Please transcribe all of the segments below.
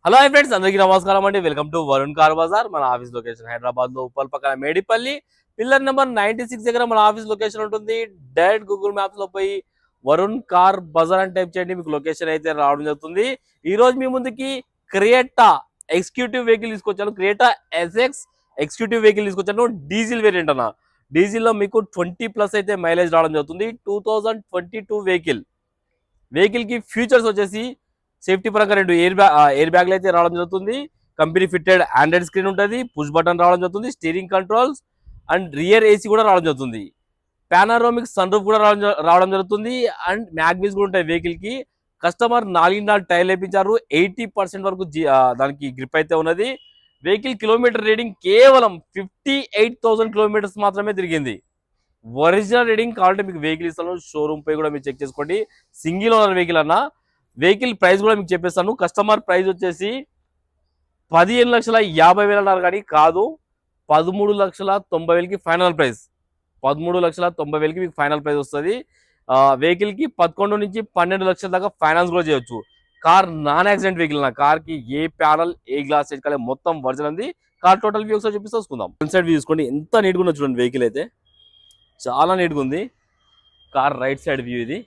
Hello hi friends, అందరికీ నమస్కారం అండి. Welcome to Varun car bazaar. మన ఆఫీస్ లొకేషన్ హైదరాబాద్ లో ఉప్పల్ పక్కన మేడిపల్లి పిల్లర్ నెంబర్ 96 దగ్గర మన ఆఫీస్ లొకేషన్ ఉంటుంది. డైరెక్ట్ గూగుల్ మ్యాప్స్ లో పోయి వరుణ్ కార్ బజార్ అని టైప్ చేయండి, మీకు లొకేషన్ అయితే రావడం జరుగుతుంది. ఈ రోజు మీ ముందుకి క్రియేటా ఎగ్జిక్యూటివ్ వెహికల్ తీసుకొచ్చాను. క్రియేటా ఎస్ఎక్స్ ఎగ్జిక్యూటివ్ వెహికల్ తీసుకొచ్చాను. డీజిల్ వేరియంట్ అన్న. డీజిల్ లో మీకు 20+ అయితే మైలేజ్ రావడం జరుగుతుంది. 2022 వెహికల్ కి ఫీచర్స్ వచ్చేసి సేఫ్టీ పరంగా 2 ఎయిర్ బ్యాగ్లు అయితే రావడం జరుగుతుంది. కంపెనీ ఫిట్టెడ్ ఆండ్రాయిడ్ స్క్రీన్ ఉంటుంది. పుష్ బటన్ రావడం జరుగుతుంది. Steering controls and rear AC కూడా రావడం జరుగుతుంది. పానారోమిక్ సన్ రూఫ్ కూడా రావడం జరుగుతుంది. అండ్ మ్యాగ్నీస్ కూడా ఉంటాయి వెహికల్ కి. కస్టమర్ 4 టైర్లు వేయించారు. 80% వరకు దానికి గ్రిప్ అయితే ఉన్నది. వెహికల్ కిలోమీటర్ రీడింగ్ కేవలం 58,000 కిలోమీటర్స్ మాత్రమే తిరిగింది. ఒరిజినల్ రీడింగ్ కావాలంటే మీకు వెహికల్ ఇస్తాను. షోరూమ్ పై కూడా మీరు చెక్ చేసుకోండి. సింగిల్ ఓనర్ వెహికల్ అన్న. వెహికల్ ప్రైస్ కూడా మీకు చెప్పేస్తాను. కస్టమర్ ప్రైస్ వచ్చేసి 15,50,000 అన్నారు, కానీ కాదు, 13,90,000కి ఫైనల్ ప్రైస్. 13,90,000కి మీకు ఫైనల్ ప్రైస్ వస్తుంది. వెహికల్ కి 11 నుంచి 12 లక్షల దాకా ఫైనాన్స్ కూడా చేయొచ్చు. Car non accident vehicle. నా కార్ కి ఏ ప్యానల్ ఏ గ్లాస్ కాలే, మొత్తం వర్జన్ ఉంది. కార్ టోటల్ వ్యూ ఒకసారి చూపిస్తే చూసుకుందాం. ఫ్రంట్ సైడ్ వ్యూ చూసుకోండి, ఎంత నీట్గా ఉన్నది చూడండి. వెహికల్ అయితే చాలా నీట్గా ఉంది. కార్ రైట్ సైడ్ వ్యూ ఇది.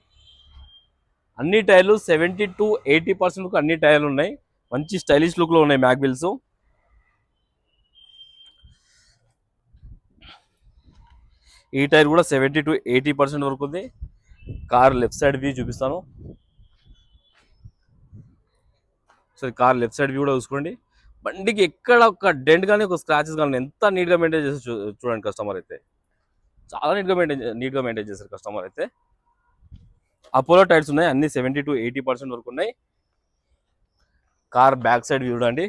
అన్ని టైర్లు 70 to 80% అన్ని టైర్లు ఉన్నాయి. మంచి స్టైలిష్ లుక్ లో ఉన్నాయి మ్యాగ్ వీల్స్. ఈ టైర్ కూడా 70 to 80% వరకు ఉంది. కార్ లెఫ్ట్ సైడ్ వ్యూ చూపిస్తాను. సరే, కార్ లెఫ్ట్ సైడ్ వ్యూ కూడా చూసుకోండి. బండికి ఎక్కడ ఒక డెంట్ కానీ ఒక స్క్రాచెస్ కానీ ఎంత నీట్గా మెయింటైన్ చేసి చూడండి. కస్టమర్ అయితే చాలా నీట్గా మెయింటైన్ చేశారు కస్టమర్ అయితే. అపోలో టైర్స్ ఉన్నాయి, అన్ని 70 to 80% వరకు ఉన్నాయి. కార్ బ్యాక్ సైడ్ వ్యూ చూడండి.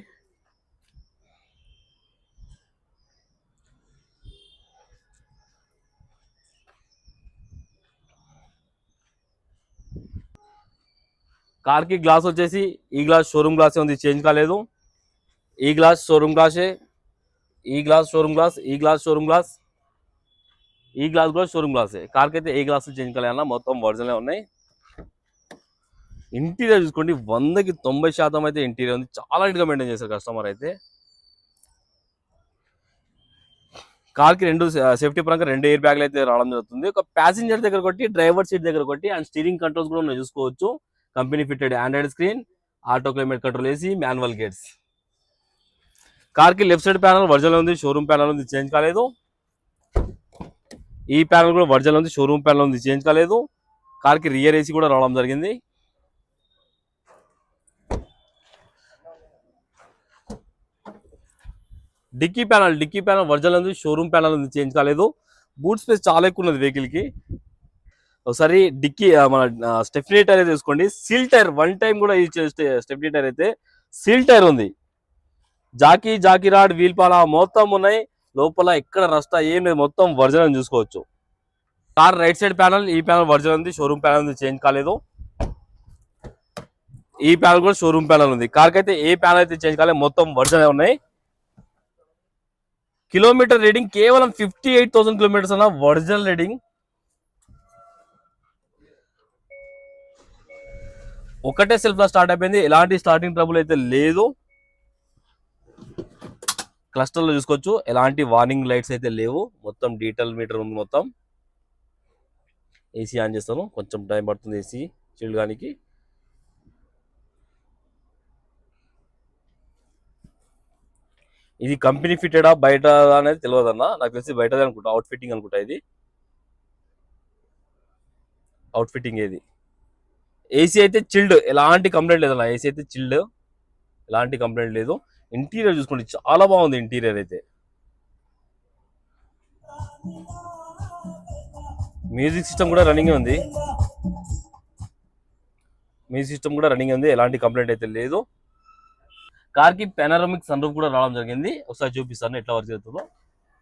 కార్ కి గ్లాస్ వచ్చేసి ఈ గ్లాస్ షోరూమ్ గ్లాసే ఉంది, చేంజ్ కాలేదు. ఈ గ్లాస్ షోరూమ్ గ్లాసే. ఈ గ్లాస్ షోరూమ్ గ్లాస్. ఈ గ్లాస్ షోరూమ్ గ్లాస్. ఈ గ్లాస్ కూడా షోరూమ్ గ్లాసే. కార్కి అయితే ఏ గ్లాస్ చేంజ్ కాలేదన్న, మొత్తం ఒరిజినల్ ఉన్నాయి. ఇంటీరియర్ చూసుకోండి, 100కి 90% అయితే ఇంటీరియర్ ఉంది. చాలా నీట్గా మెయింటైన్ చేశారు కస్టమర్ అయితే. కార్కి 2 సేఫ్టీ పరంగా 2 ఎయిర్ బ్యాగ్లు అయితే రావడం జరుగుతుంది. ఒక ప్యాసింజర్ దగ్గర కొట్టి, డ్రైవర్ సీట్ దగ్గర కొట్టి, అండ్ స్టీరింగ్ కంట్రోల్స్ కూడా ఉన్నాయి చూసుకోవచ్చు. Company fitted Android screen, auto climate control AC, manual gates. కార్కి లెఫ్ట్ సైడ్ ప్యానల్ ఒరిజినల్ ఉంది, షోరూమ్ ప్యానల్ ఉంది, చేంజ్ కాలేదు. ఈ ప్యానల్ కూడా ఒరిజినల్ ఉంది, షోరూమ్ ప్యానల్ ఉంది, చేంజ్ కాలేదు. కార్కి రియర్ ఏసీ కూడా రావడం జరిగింది. డిక్కీ ప్యానల్ ఒరిజినల్ ఉంది, షోరూమ్ ప్యానల్ ఉంది, చేంజ్ కాలేదు. బూట్ స్పేస్ చాలా ఎక్కువ ఉన్నది వెహికల్ కి. ఒకసారి డిక్కీ మన స్టెఫ్నీ టైర్ అయితే తీసుకోండి. సీల్ టైర్ 1 టైం కూడా యూజ్ చేస్తే స్టెఫ్నీ టైర్ అయితే సీల్ టైర్ ఉంది. జాకీ రాడ్, వీల్ పాల మొత్తం ఉన్నాయి. లోపల ఎక్కడ రస్తా ఏం లేదు, మొత్తం ఒరిజినల్ చూసుకోవచ్చు. కార్ రైట్ సైడ్ ప్యానల్, ఈ ప్యానల్ ఒరిజినల్ ఉంది, షోరూమ్ ప్యానల్ ఉంది, చేంజ్ కాలేదు. ఈ ప్యానల్ కూడా షోరూమ్ ప్యానల్ ఉంది. కార్కి అయితే ఏ ప్యానల్ అయితే చేంజ్ కాలేదు, మొత్తం ఒరిజినల్ ఉన్నాయి. కిలోమీటర్ రీడింగ్ కేవలం 58,000 కిలోమీటర్స్ అన్న, ఒరిజినల్ రీడింగ్. ఒకటే సెల్ఫ్ లో స్టార్ట్ అయిపోయింది, ఎలాంటి స్టార్టింగ్ ట్రబుల్ అయితే లేదు. క్లస్టర్ లో చూసుకోవచ్చు, ఎలాంటి వార్నింగ్ లైట్స్ అయితే లేవు. మొత్తం డీటెయిల్ మీటర్ ఉంది. మొత్తం ఏసీ ఆన్ చేస్తాను, కొంచెం టైం పడుతుంది ఏసీ చిల్డ్ గానికి. ఇది కంపెనీ ఫిట్టెడా బయట అనేది తెలియదు అన్న, నాకు తెలిసి బయటదే అనుకుంటా. అవుట్ ఫిట్టింగ్ అనుకుంటా, ఇది అవుట్ ఫిట్టింగ్. ఏది ఏసీ అయితే చిల్డ్, ఎలాంటి కంప్లైంట్ లేదన్న. ఏసీ అయితే చిల్డ్, ఎలాంటి కంప్లైంట్ లేదు. ఇంటీరియర్ చూసుకోండి, చాలా బాగుంది ఇంటీరియర్ అయితే. మ్యూజిక్ సిస్టమ్ కూడా రన్నింగ్ ఉంది. ఎలాంటి కంప్లైంట్ అయితే లేదు. కార్కి పానారోమిక్ సన్ రూఫ్ కూడా రావడం జరిగింది. ఒకసారి చూపిస్తాను ఎట్లా వర్క్ అవుతుందో.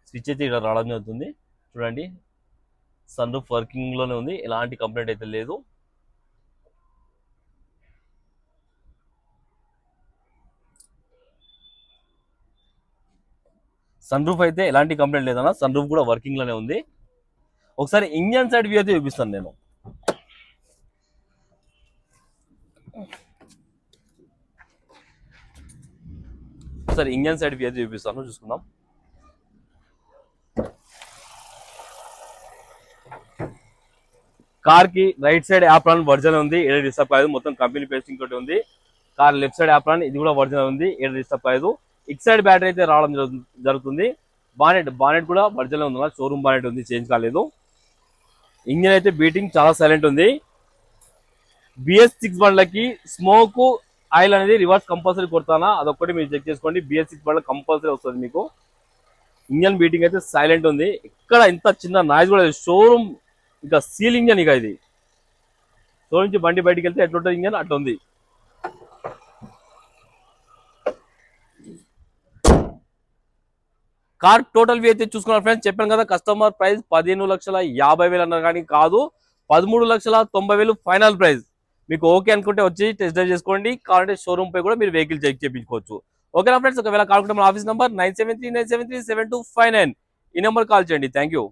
స్విచ్ అయితే ఇక్కడ రావడం జరుగుతుంది చూడండి. సన్ రూఫ్ వర్కింగ్ లోనే ఉంది, ఎలాంటి కంప్లైంట్ అయితే లేదు. సన్ రూఫ్ అయితే ఎలాంటి కంప్లైంట్ లేదన్నా, సన్ రూఫ్ కూడా వర్కింగ్ లోనే ఉంది. ఒకసారి ఇంజన్ సైడ్ వ్యూ అయితే చూపిస్తాను నేను. ఒకసారి ఇంజన్ సైడ్ వ్యూ చూపిస్తాను, చూసుకుందాం. కార్ కి రైట్ సైడ్ యాప్రాన్ ఒరిజినల్ ఉంది, ఏడు డిస్టర్బ్ కాలేదు, మొత్తం కంపెనీ పేస్టింగ్ తోటి ఉంది. కార్ లెఫ్ట్ సైడ్ యాప్రాన్ ఇది కూడా ఒరిజినల్ ఉంది, ఏడు డిస్టర్బ్ కాలేదు. ఇక్ సైడ్ బ్యాటరీ అయితే రావడం జరుగుతుంది. బానెట్ కూడా ఒరిజినల్ ఉంది, షోరూమ్ బానెట్ ఉంది, చేంజ్ కాలేదు. ఇంజిన్ అయితే బీటింగ్ చాలా సైలెంట్ ఉంది. BS6 బండ్లకి స్మోక్ ఆయిల్ అనేది రివర్స్ కంపల్సరీ కొడతానా, అదొక్కటి మీరు చెక్ చేసుకోండి. BS6 బండ్ల కంపల్సరీ వస్తుంది మీకు. ఇంజన్ బీటింగ్ అయితే సైలెంట్ ఉంది, ఇక్కడ ఇంత చిన్న నాయిస్ కూడా లేదు. షోరూమ్ ఇంకా సీల్ ఇంజన్, ఇక ఇది షోరూమ్ నుంచి బండి బయటికి వెళ్తే ఎట్లుంటుంది ఇంజన్ అట్లా ఉంది. కార్ టోటల్ వ్యూ అయితే చూసుకున్నారు ఫ్రెండ్స్. చెప్పాను కదా కస్టమర్ ప్రైస్ 15,50,000 అన్నారు, కానీ కాదు 13,90,000 ఫైనల్ ప్రైస్. మీకు ఓకే అనుకుంటే వచ్చి టెస్ట్ డ్రైవ్ చేసుకోండి, కావాలంటే షోరూమ్ పై కూడా మీరు వెహికల్ చెక్ చేయించుకోవచ్చు. ఓకేనా ఫ్రెండ్స్, ఒకవేళ కావాలంటే మన ఆఫీస్ నంబర్ 9739737259 ఈ నెంబర్ కాల్ చేయండి. Thank you.